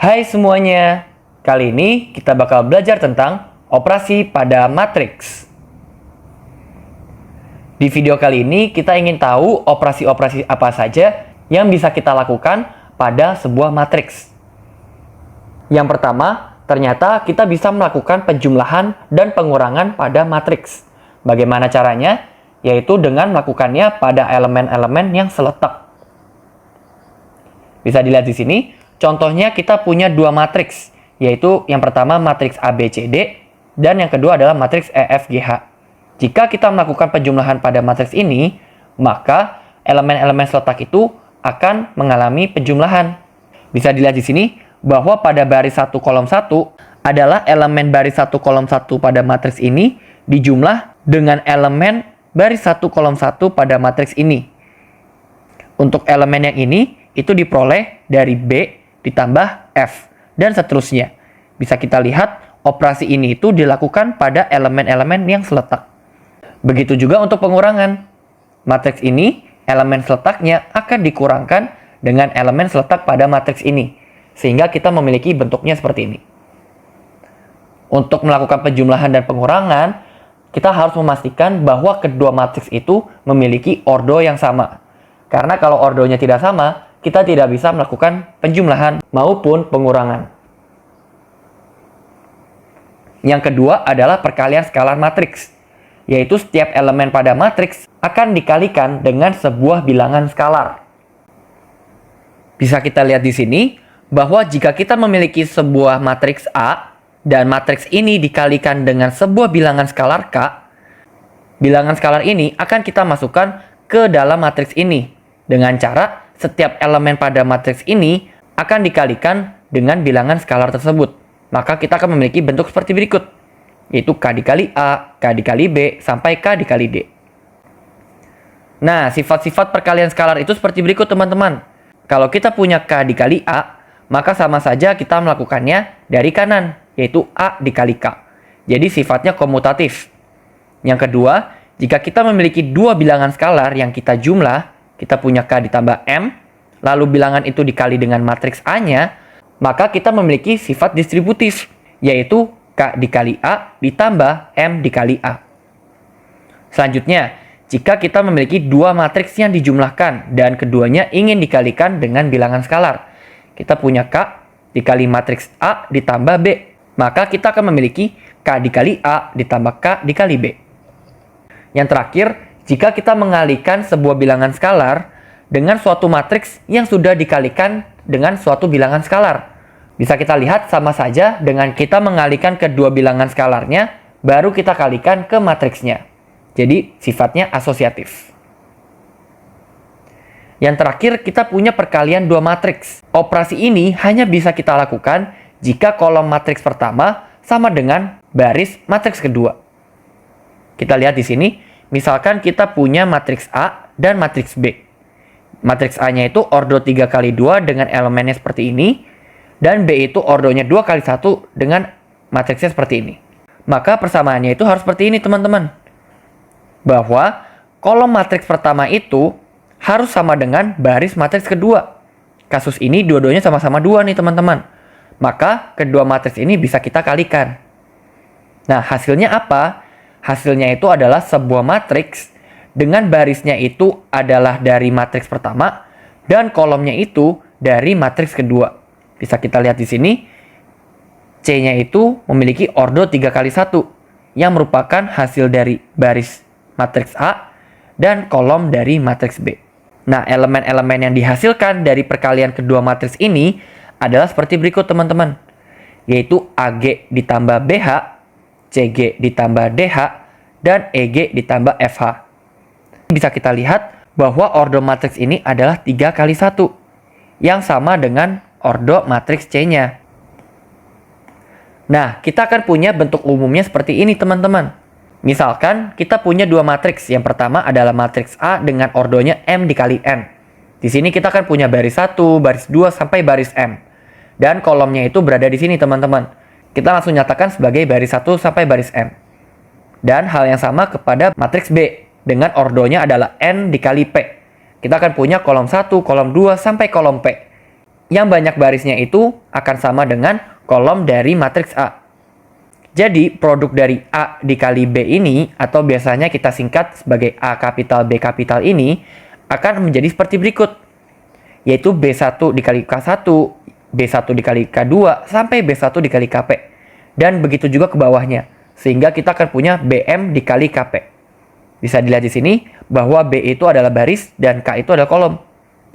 Hai semuanya, kali ini kita bakal belajar tentang operasi pada matriks. Di video kali ini kita ingin tahu operasi-operasi apa saja yang bisa kita lakukan pada sebuah matriks. Yang pertama, ternyata kita bisa melakukan penjumlahan dan pengurangan pada matriks. Bagaimana caranya? Yaitu dengan melakukannya pada elemen-elemen yang seletak. Bisa dilihat di sini. Contohnya kita punya dua matriks, yaitu yang pertama matriks ABCD dan yang kedua adalah matriks EFGH. Jika kita melakukan penjumlahan pada matriks ini, maka elemen-elemen seletak itu akan mengalami penjumlahan. Bisa dilihat di sini bahwa pada baris 1 kolom 1 adalah elemen baris 1 kolom 1 pada matriks ini dijumlah dengan elemen baris 1 kolom 1 pada matriks ini. Untuk elemen yang ini itu diperoleh dari B ditambah F, dan seterusnya. Bisa kita lihat, operasi ini itu dilakukan pada elemen-elemen yang seletak. Begitu juga untuk pengurangan. Matriks ini, elemen seletaknya akan dikurangkan dengan elemen seletak pada matriks ini, sehingga kita memiliki bentuknya seperti ini. Untuk melakukan penjumlahan dan pengurangan, kita harus memastikan bahwa kedua matriks itu memiliki ordo yang sama. Karena kalau ordonya tidak sama, kita tidak bisa melakukan penjumlahan maupun pengurangan. Yang kedua adalah perkalian skalar matriks, yaitu setiap elemen pada matriks akan dikalikan dengan sebuah bilangan skalar. Bisa kita lihat di sini bahwa jika kita memiliki sebuah matriks A dan matriks ini dikalikan dengan sebuah bilangan skalar K, bilangan skalar ini akan kita masukkan ke dalam matriks ini dengan cara setiap elemen pada matriks ini akan dikalikan dengan bilangan skalar tersebut. Maka kita akan memiliki bentuk seperti berikut, yaitu K dikali A, K dikali B, sampai K dikali D. Nah, sifat-sifat perkalian skalar itu seperti berikut teman-teman. Kalau kita punya K dikali A, maka sama saja kita melakukannya dari kanan, yaitu A dikali K. Jadi sifatnya komutatif. Yang kedua, jika kita memiliki dua bilangan skalar yang kita jumlah, kita punya K ditambah M, lalu bilangan itu dikali dengan matriks A-nya, maka kita memiliki sifat distributif, yaitu K dikali A ditambah M dikali A. Selanjutnya, jika kita memiliki dua matriks yang dijumlahkan dan keduanya ingin dikalikan dengan bilangan skalar, kita punya K dikali matriks A ditambah B, maka kita akan memiliki K dikali A ditambah K dikali B. Yang terakhir, jika kita mengalihkan sebuah bilangan skalar dengan suatu matriks yang sudah dikalikan dengan suatu bilangan skalar. Bisa kita lihat sama saja dengan kita mengalihkan kedua bilangan skalarnya, baru kita kalikan ke matriksnya. Jadi sifatnya asosiatif. Yang terakhir, kita punya perkalian dua matriks. Operasi ini hanya bisa kita lakukan jika kolom matriks pertama sama dengan baris matriks kedua. Kita lihat di sini. Misalkan kita punya matriks A dan matriks B. Matriks A-nya itu ordo 3 kali 2 dengan elemennya seperti ini. Dan B itu ordonya 2 kali 1 dengan matriksnya seperti ini. Maka persamaannya itu harus seperti ini teman-teman. Bahwa kolom matriks pertama itu harus sama dengan baris matriks kedua. Kasus ini dua-duanya sama-sama 2 nih teman-teman. Maka kedua matriks ini bisa kita kalikan. Nah, hasilnya apa? Hasilnya itu adalah sebuah matriks dengan barisnya itu adalah dari matriks pertama dan kolomnya itu dari matriks kedua. Bisa kita lihat di sini, C-nya itu memiliki ordo 3 kali 1 yang merupakan hasil dari baris matriks A dan kolom dari matriks B. Nah, elemen-elemen yang dihasilkan dari perkalian kedua matriks ini adalah seperti berikut teman-teman, yaitu AG ditambah BH, CG ditambah DH, dan EG ditambah FH. Bisa kita lihat bahwa ordo matriks ini adalah 3 kali 1, yang sama dengan ordo matriks C-nya. Nah, kita akan punya bentuk umumnya seperti ini teman-teman. Misalkan kita punya dua matriks. Yang pertama adalah matriks A dengan ordonya M dikali N. Di sini kita akan punya baris 1, baris 2, sampai baris M. Dan kolomnya itu berada di sini teman-teman. Kita langsung nyatakan sebagai baris 1 sampai baris M. Dan hal yang sama kepada matriks B dengan ordonya adalah N dikali P. Kita akan punya kolom 1, kolom 2, sampai kolom P. yang banyak barisnya itu akan sama dengan kolom dari matriks A. Jadi, produk dari A dikali B ini, atau biasanya kita singkat sebagai A kapital B kapital ini, akan menjadi seperti berikut. Yaitu B1 dikali K1, B1 dikali K2, sampai B1 dikali KP. Dan begitu juga ke bawahnya. Sehingga kita akan punya BM dikali KP. Bisa dilihat di sini, bahwa B itu adalah baris, dan K itu adalah kolom.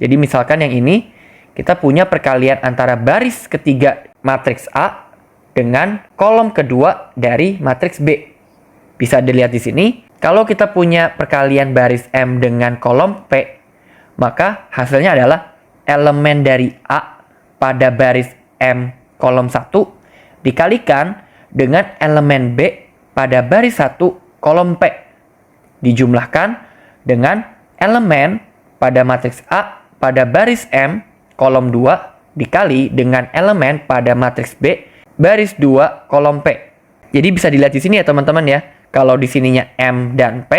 Jadi misalkan yang ini, kita punya perkalian antara baris ketiga matriks A dengan kolom kedua dari matriks B. Bisa dilihat di sini, kalau kita punya perkalian baris M dengan kolom P, maka hasilnya adalah elemen dari A pada baris M kolom 1 dikalikan dengan elemen B pada baris 1 kolom P. Dijumlahkan dengan elemen pada matriks A pada baris M kolom 2 dikali dengan elemen pada matriks B baris 2 kolom P. Jadi bisa dilihat di sini ya teman-teman ya. Kalau di sininya M dan P,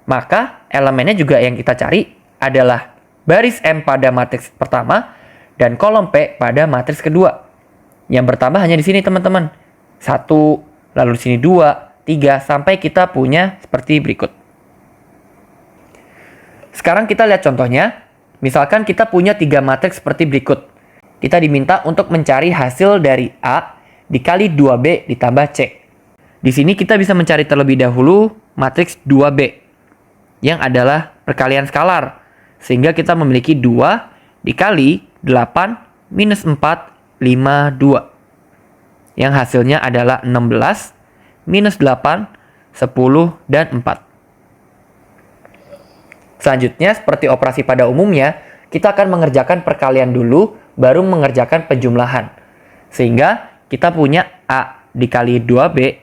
maka elemennya juga yang kita cari adalah baris M pada matriks pertama dan kolom P pada matriks kedua. Yang pertama hanya di sini teman-teman. 1, lalu di sini 2, 3, sampai kita punya seperti berikut. Sekarang kita lihat contohnya. Misalkan kita punya 3 matriks seperti berikut. Kita diminta untuk mencari hasil dari A dikali 2B ditambah C. Di sini kita bisa mencari terlebih dahulu matriks 2B yang adalah perkalian skalar. Sehingga kita memiliki 2 dikali 8 minus 4, 5, 2. Yang hasilnya adalah 16 minus 8, 10, dan 4. Selanjutnya, seperti operasi pada umumnya, kita akan mengerjakan perkalian dulu, baru mengerjakan penjumlahan. Sehingga kita punya A dikali 2B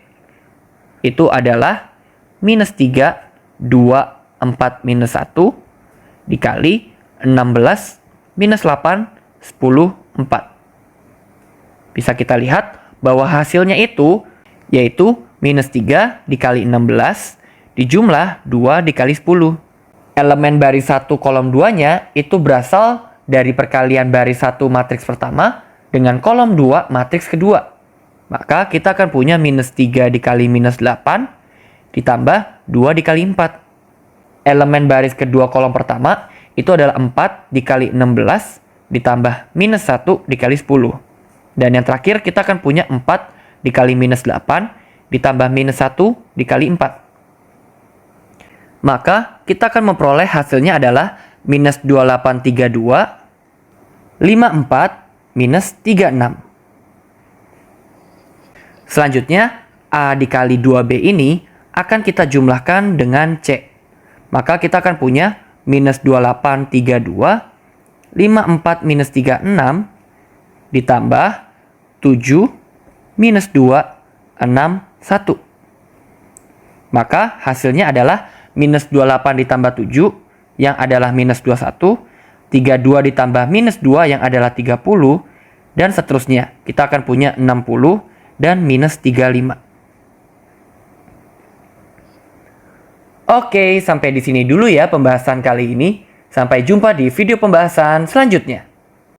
itu adalah minus 3, 2, 4, minus 1 dikali 16, minus 8, 10, 4. Bisa kita lihat bahwa hasilnya itu yaitu minus 3 dikali 16 dijumlah 2 dikali 10. Elemen baris 1 kolom 2-nya itu berasal dari perkalian baris 1 matriks pertama dengan kolom 2 matriks kedua. Maka kita akan punya minus 3 dikali minus 8 ditambah 2 dikali 4. Elemen baris kedua kolom pertama itu adalah 4 dikali 16 ditambah minus 1 dikali 10. Dan yang terakhir kita akan punya 4 dikali minus 8 ditambah minus 1 dikali 4. Maka kita akan memperoleh hasilnya adalah minus 2832, 54, minus 36. Selanjutnya, A dikali 2B ini akan kita jumlahkan dengan C. Maka kita akan punya minus 2832, 54 minus 36, ditambah 7, minus 2, 6, 1. Maka hasilnya adalah minus 28 ditambah 7 yang adalah minus 21, 32 ditambah minus 2 yang adalah 30, dan seterusnya. Kita akan punya 60 dan minus 35. Oke, sampai di sini dulu ya pembahasan kali ini. Sampai jumpa di video pembahasan selanjutnya.